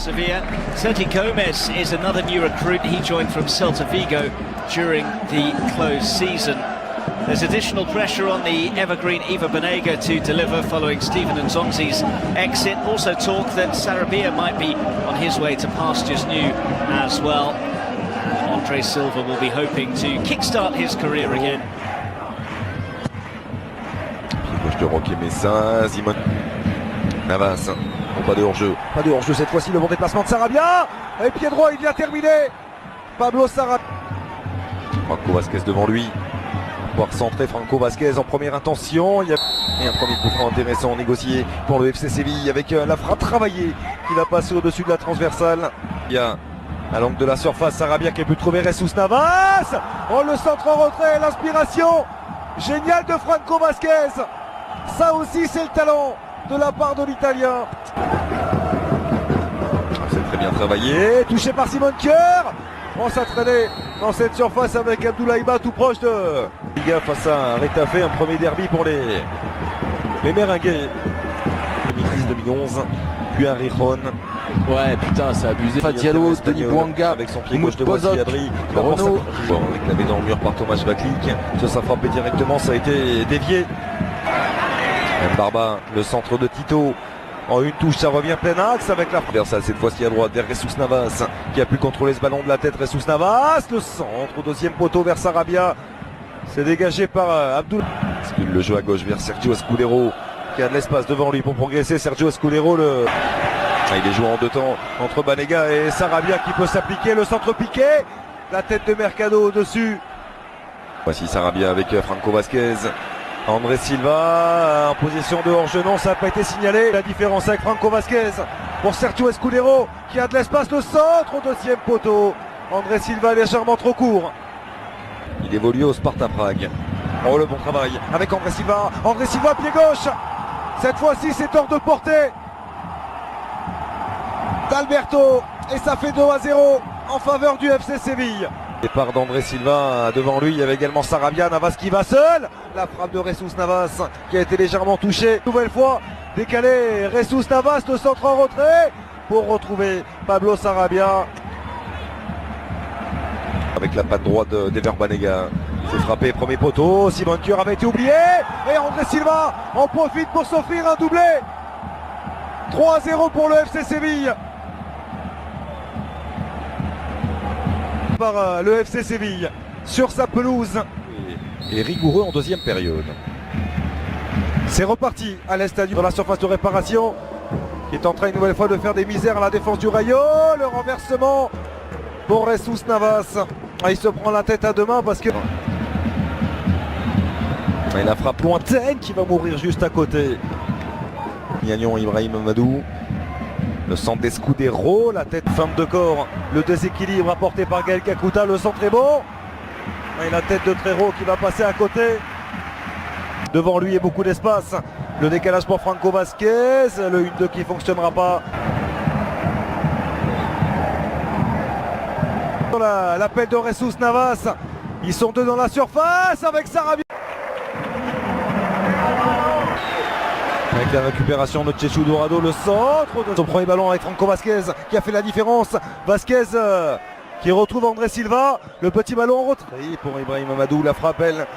Sevilla. Sergi Gomez is another new recruit. He joined from Celta Vigo during the closed season. There's additional pressure on the evergreen Iva Banega to deliver following Steven Nzonzi's exit. Also talk that Sarabia might be on his way to pastures new as well. And Andre Silva will be hoping to kickstart his career again. Pied gauche de Roque Messin, Simon Navas. Bon, pas de hors-jeu. Pas de hors-jeu cette fois-ci, le bon déplacement de Sarabia. Et pied droit, il vient terminer. Pablo Sarabia. Franco Vasquez devant lui. Pouvoir centrer Franco Vasquez en première intention. Il y a un premier coup franc intéressant négocié pour le FC Séville avec la frappe travaillée qui va passer au-dessus de la transversale. Il y a à l'angle de la surface Sarabia qui a pu trouver Jesus Navas. Oh, le centre en retrait, l'inspiration géniale de Franco Vasquez. Ça aussi c'est le talent de la part de l'Italien. C'est très bien travaillé, touché par Simon Kier. On s'entraînait dans cette surface avec Abdoulaïba tout proche de Liga face à Retafe, un premier derby pour les Merengues. 2010-2011, puis un Rijon. Ouais, putain, c'est abusé. Diallo, Denis Bouanga avec son pied gauche de Boissy Adri. Renaud. Réclamé dans le mur par Thomas Vaklik. Ça sera frappé directement, ça a été dévié. Barba, le centre de Tito. En une touche, ça revient plein axe avec la transversale cette fois-ci à droite vers Jesus Navas qui a pu contrôler ce ballon de la tête. Jesus Navas, le centre au deuxième poteau vers Sarabia. C'est dégagé par Abdoul. Le jeu à gauche vers Sergio Escudero qui a de l'espace devant lui pour progresser. Sergio Escudero, il est joué en deux temps entre Banega et Sarabia qui peut s'appliquer. Le centre piqué, la tête de Mercado au-dessus. Voici Sarabia avec Franco Vasquez. André Silva en position de hors-jeu, non, ça n'a pas été signalé. La différence avec Franco Vasquez pour Sergio Escudero qui a de l'espace, le centre au deuxième poteau. André Silva légèrement trop court. Il évolue au Sparta Prague. Oh, le bon travail avec André Silva. André Silva, pied gauche. Cette fois-ci, c'est hors de portée d'Alberto. Et ça fait 2-0 en faveur du FC Séville. Départ d'André Silva, devant lui il y avait également Sarabia, Navas qui va seul. La frappe de Jesus Navas qui a été légèrement touchée. Nouvelle fois décalé Jesus Navas, le centre en retrait pour retrouver Pablo Sarabia. Avec la patte droite d'Ever Banega. C'est frappé, premier poteau, Simon Kier avait été oublié. Et André Silva en profite pour s'offrir un doublé. 3-0 pour le FC Séville. Par le FC Séville sur sa pelouse et rigoureux en deuxième période. C'est reparti à l'Estadio dans la surface de réparation qui est en train une nouvelle fois de faire des misères à la défense du Rayo. Le renversement pour Jesus Navas. Il se prend la tête à deux mains parce que et la frappe lointaine qui va mourir juste à côté. Gagnon Ibrahim Amadou. Le centre d'Escudero, la tête femme de corps, le déséquilibre apporté par Gaël Kakuta, le centre est bon. Et la tête de Trero qui va passer à côté. Devant lui, il y a beaucoup d'espace. Le décalage pour Franco Vasquez, le 1-2 qui ne fonctionnera pas. L'appel de Jesus Navas, ils sont deux dans la surface avec Sarabia. Avec la récupération de Chechu Dorado, le centre de son premier ballon avec Franco Vasquez qui a fait la différence. Vasquez qui retrouve André Silva, le petit ballon en retrait pour Ibrahim Amadou, la frappe elle.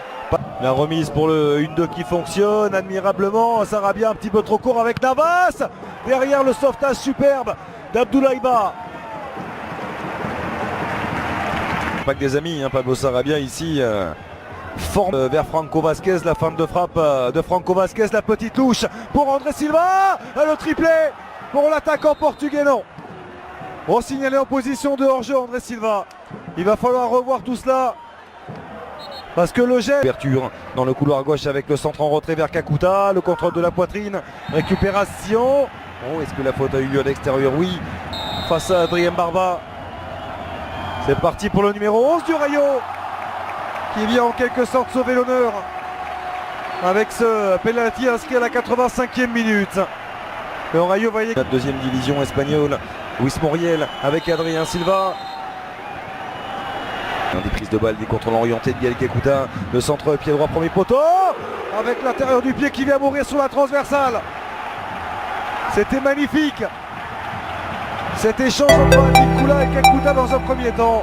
La remise pour le 1-2 qui fonctionne admirablement. Sarabia un petit peu trop court avec Navas. Derrière le sauvetage superbe d'Abdoulaïba. Pas que des amis, hein, Pablo Sarabia ici. Forme vers Franco Vasquez, la fin de frappe de Franco Vasquez, la petite louche pour André Silva, le triplé pour l'attaquant portugais, non. On signalé en position de hors-jeu André Silva. Il va falloir revoir tout cela parce que le jet. Ouverture dans le couloir gauche avec le centre en retrait vers Kakuta, le contrôle de la poitrine, récupération. Oh, est-ce que la faute a eu lieu à l'extérieur? Oui, face à Adrien Barba. C'est parti pour le numéro 11 du Rayo, qui vient en quelque sorte sauver l'honneur avec ce penalty inscrit à la 85e minute. Le Rayo va y la deuxième division espagnole. Luis Muriel avec Adrien Silva. Des prises de balle, des contrôles orientés de Gaël Kakuta. Le centre pied droit, premier poteau. Avec l'intérieur du pied qui vient mourir sur la transversale. C'était magnifique. Cet échange entre Adil Koula et Kakuta dans un premier temps.